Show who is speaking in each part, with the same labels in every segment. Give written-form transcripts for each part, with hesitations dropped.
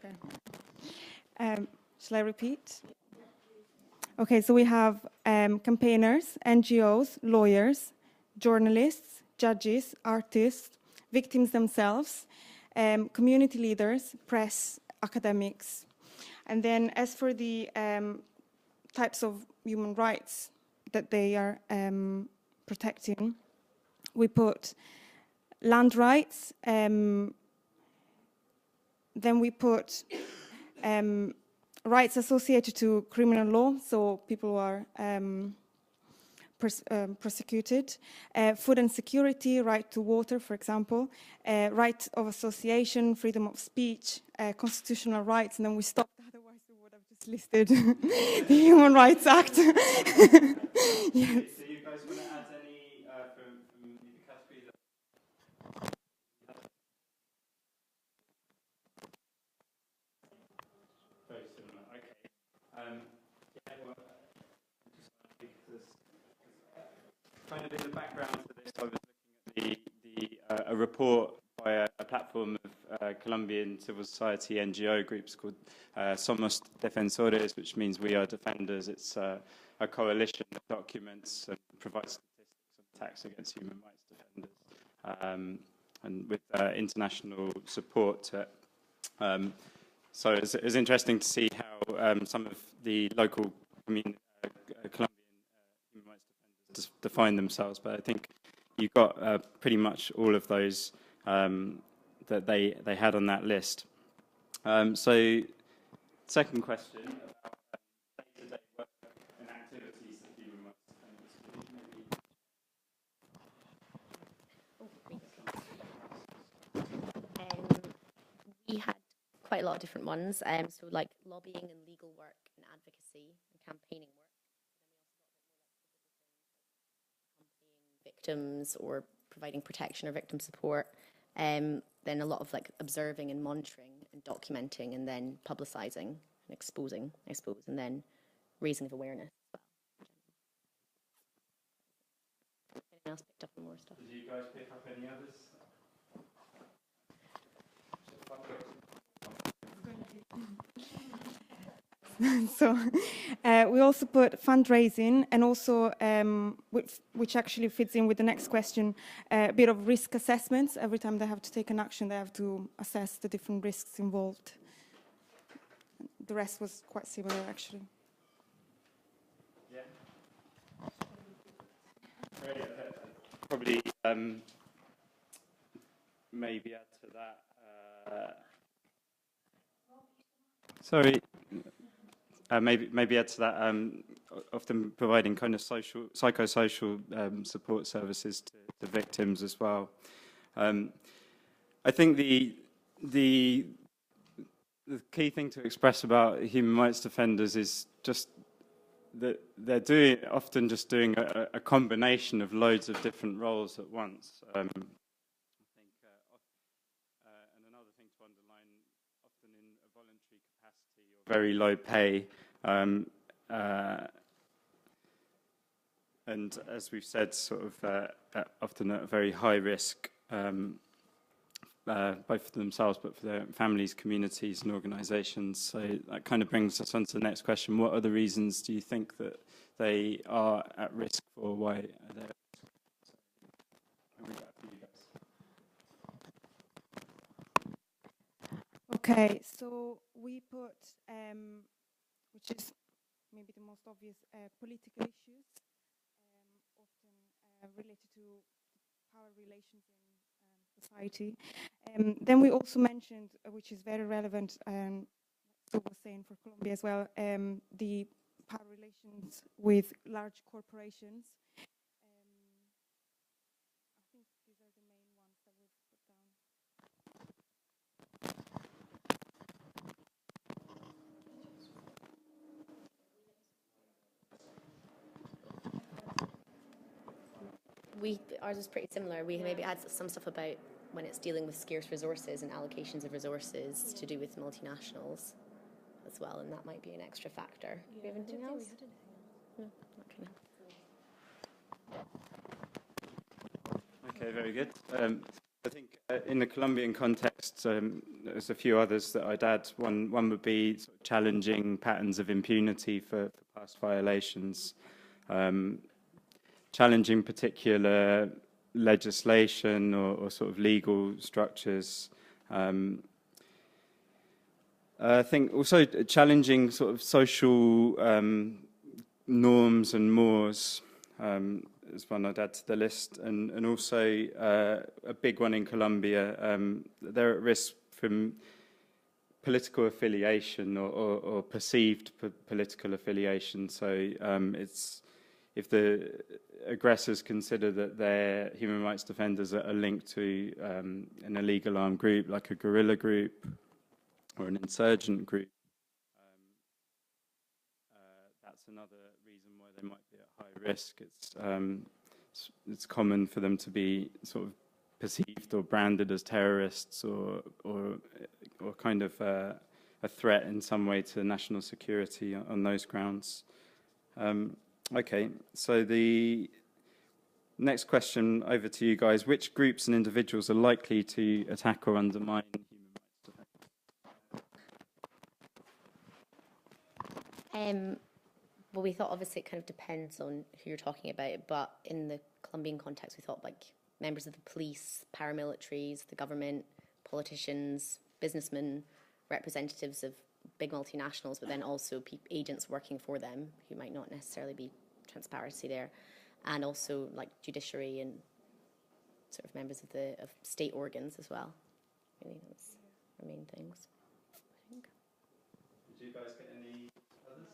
Speaker 1: Okay. Shall I repeat? Okay, so we have campaigners, NGOs, lawyers, journalists, judges, artists, victims themselves, community leaders, press, academics. And then as for the types of human rights that they are protecting, we put land rights, then we put rights associated to criminal law, so people who are prosecuted, food and security, right to water, for example, right of association, freedom of speech, constitutional rights, and then we stopped, otherwise we would have just listed the Human Rights Act. Yes.
Speaker 2: So you guys want to add any from the category that... Very similar, okay. Yeah, well, just because kind of in the background to this, I was looking at a report by a platform of Colombian civil society NGO groups called Somos Defensores, which means we are defenders. It's a coalition that documents and provides statistics on attacks against human rights defenders, and with international support. So it's interesting to see how some of the local Colombian human rights defenders define themselves, but I think you got pretty much all of those that they had on that list. So, second question about day-to-day work and activities that human rights
Speaker 3: defenders. We had quite a lot of different ones, so like lobbying and legal work and advocacy and campaigning work. Victims or providing protection or victim support. Then a lot of like observing and monitoring and documenting and then publicising and exposing, I suppose, and then raising of awareness as well. Anyone else picked up on more stuff?
Speaker 2: Did you guys pick up any others?
Speaker 1: So we also put fundraising and also, which actually fits in with the next question, a bit of risk assessments. Every time they have to take an action, they have to assess the different risks involved. The rest was quite similar, actually.
Speaker 2: Yeah. Probably maybe add to that. Sorry. Maybe add to that, often providing kind of psychosocial support services to victims as well. I think the key thing to express about human rights defenders is just that they're often just doing a combination of loads of different roles at once. I think, and another thing to underline, often in a voluntary capacity or very low pay, and as we've said, sort of often at a very high risk, both for themselves but for their families, communities and organisations. So that kind of brings us on to the next question. What other reasons do you think that they are at risk for? Why are they?
Speaker 1: Okay, so we put, which is maybe the most obvious, political issues, often related to power relations in society. Then we also mentioned, which is very relevant, and so was saying for Colombia as well, the power relations with large corporations. I think these are the main ones that we've put down.
Speaker 3: Ours is pretty similar. We maybe add some stuff about when it's dealing with scarce resources and allocations of resources to do with multinationals as well, and that might be an extra factor. Do you have anything else? No, not
Speaker 2: Okay, very good. I think in the Colombian context, there's a few others that I'd add. One would be sort of challenging patterns of impunity for past violations, challenging particular legislation or sort of legal structures. I think also challenging sort of social norms and mores is one I'd add to the list, and also a big one in Colombia. They're at risk from political affiliation or perceived political affiliation. So it's if the aggressors consider that their human rights defenders are linked to an illegal armed group, like a guerrilla group or an insurgent group, that's another reason why they might be at high risk. It's common for them to be sort of perceived or branded as terrorists or kind of a threat in some way to national security on those grounds. Okay, so the next question over to you guys. Which groups and individuals are likely to attack or undermine human rights defenders?
Speaker 3: Well, we thought obviously it kind of depends on who you're talking about, but in the Colombian context, we thought like members of the police, paramilitaries, the government, politicians, businessmen, representatives of big multinationals, but then also agents working for them who might not necessarily be transparency there, and also like judiciary and sort of members of state organs as well. Really, those are main things, I think.
Speaker 2: Did you guys get any others?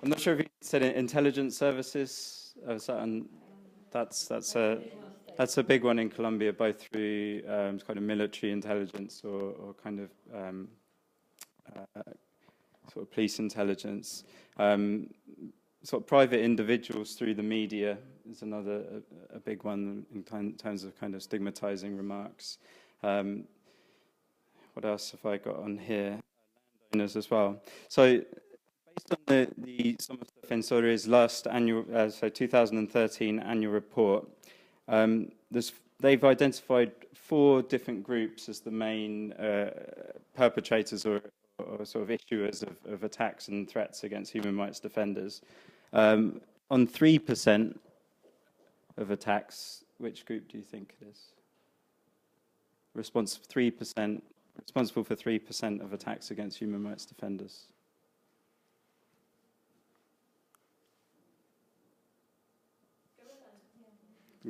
Speaker 2: I'm not sure if you said intelligence services. That's a big one in Colombia, both through kind of military intelligence or kind of sort of police intelligence. Sort of private individuals through the media is another a big one in terms of kind of stigmatizing remarks. What else have I got on here? Landowners as well. So based on the Somos Defensores last annual, 2013 annual report, they've identified 4 different groups as the main perpetrators or sort of issuers of attacks and threats against human rights defenders. On 3% of attacks, which group do you think it is? Responsible for 3% of attacks against human rights defenders.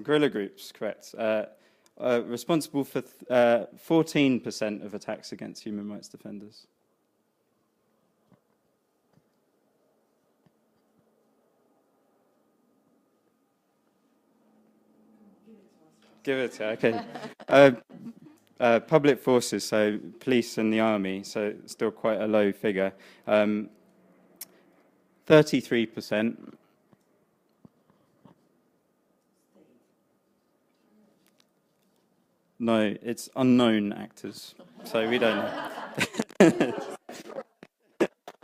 Speaker 2: Guerrilla groups, correct. Responsible for 14% of attacks against human rights defenders. Give it to okay. Public forces, so police and the army, so still quite a low figure. 33%. No, it's unknown actors, so we don't know.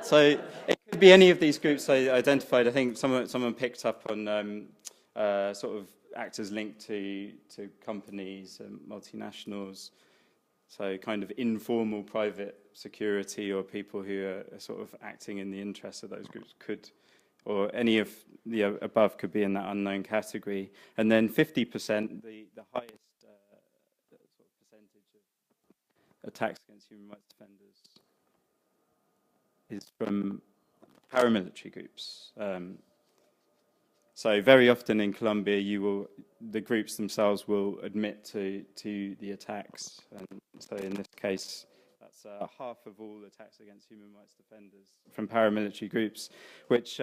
Speaker 2: So it could be any of these groups I identified. I think someone picked up on sort of actors linked to companies and multinationals, so kind of informal private security or people who are sort of acting in the interests of those groups could, or any of the above could be in that unknown category. And then 50%, the highest sort of percentage of attacks against human rights defenders is from paramilitary groups. So very often in Colombia, the groups themselves will admit to the attacks, and so in this case, that's half of all attacks against human rights defenders from paramilitary groups, which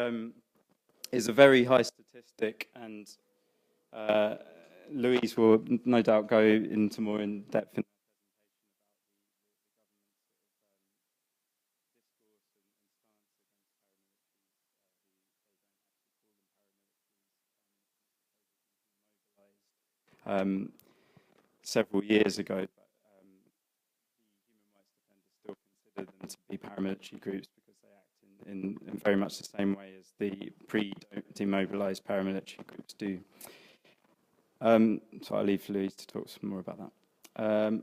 Speaker 2: is a very high statistic, and Louise will no doubt go into more in depth in several years ago, but the human rights defenders still consider them to be paramilitary groups because they act in very much the same way as the pre-demobilised paramilitary groups do. So I'll leave Louise to talk some more about that.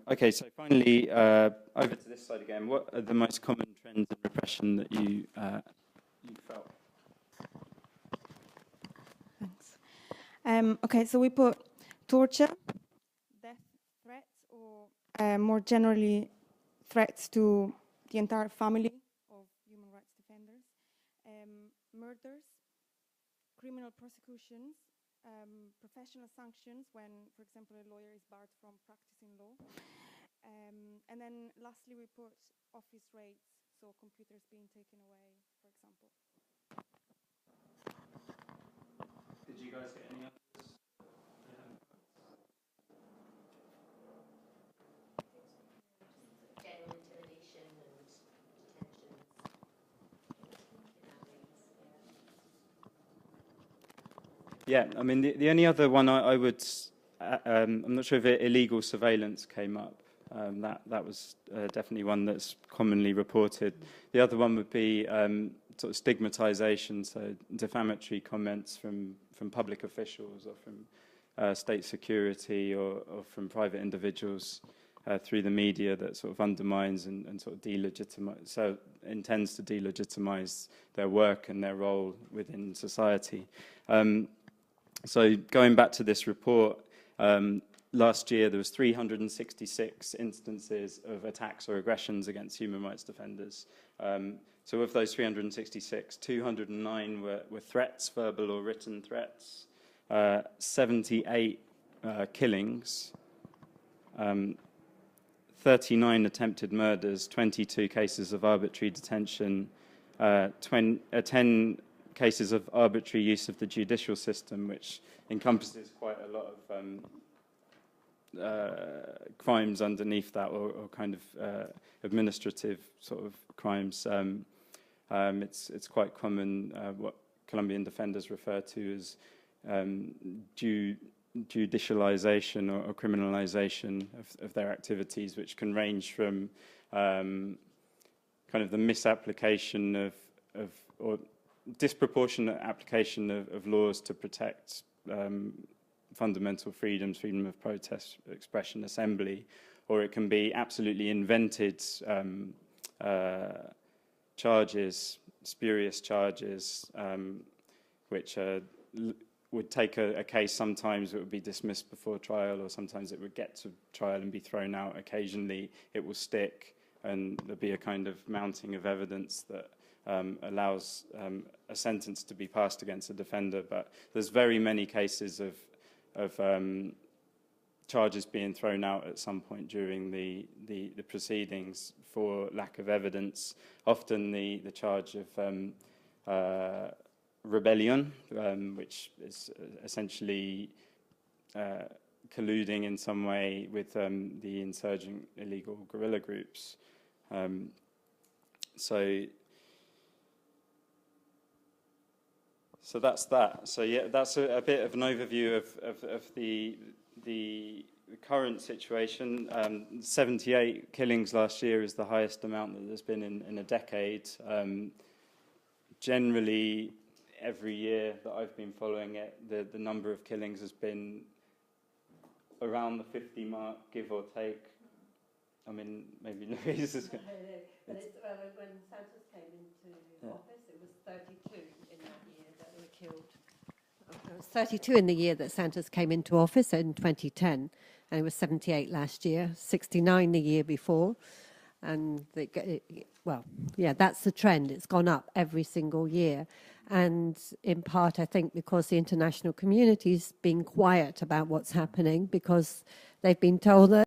Speaker 2: Okay, so finally, over to this side again. What are the most common trends in repression that you felt?
Speaker 1: Thanks. Okay, so we put torture, death threats, or more generally, threats to the entire family of human rights defenders, murders, criminal prosecutions, professional sanctions when, for example, a lawyer is barred from practicing law. And then lastly, we put office raids, so computers being taken away, for example.
Speaker 2: Did you guys get any others?
Speaker 3: General intimidation and detentions.
Speaker 2: Yeah, I mean, the only other one I would, I'm not sure if illegal surveillance came up. That was definitely one that's commonly reported. The other one would be sort of stigmatization, so defamatory comments from public officials or from state security or from private individuals through the media that sort of undermines and sort of delegitimize, so intends to delegitimize their work and their role within society. So going back to this report, last year there was 366 instances of attacks or aggressions against human rights defenders. So of those 366, 209 were threats, verbal or written threats, 78 killings, 39 attempted murders, 22 cases of arbitrary detention, 10 cases of arbitrary use of the judicial system, which encompasses quite a lot of crimes underneath that, or kind of administrative sort of crimes. It's quite common what Colombian defenders refer to as judicialization or criminalization of their activities, which can range from kind of the misapplication of or disproportionate application of laws to protect fundamental freedoms, freedom of protest, expression, assembly, or it can be absolutely invented charges, spurious charges, which would take a case. Sometimes it would be dismissed before trial, or sometimes it would get to trial and be thrown out. Occasionally it will stick, and there'll be a kind of mounting of evidence that allows a sentence to be passed against a defender. But there's very many cases of charges being thrown out at some point during the proceedings for lack of evidence. Often the charge of rebellion, which is essentially colluding in some way with the insurgent illegal guerrilla groups. So that's that. So yeah, that's a bit of an overview of the current situation. 78 killings last year is the highest amount that there's been in a decade. Generally, every year that I've been following it, the number of killings has been around the 50 mark, give or take. I mean, maybe Louise is...
Speaker 4: But when Santos came into office, it was 32 in that year that were killed. It was 32 in the year that Santos came into office in 2010, and it was 78 last year, 69 the year before. And, that's the trend. It's gone up every single year. And in part, I think, because the international community's been quiet about what's happening, because they've been told that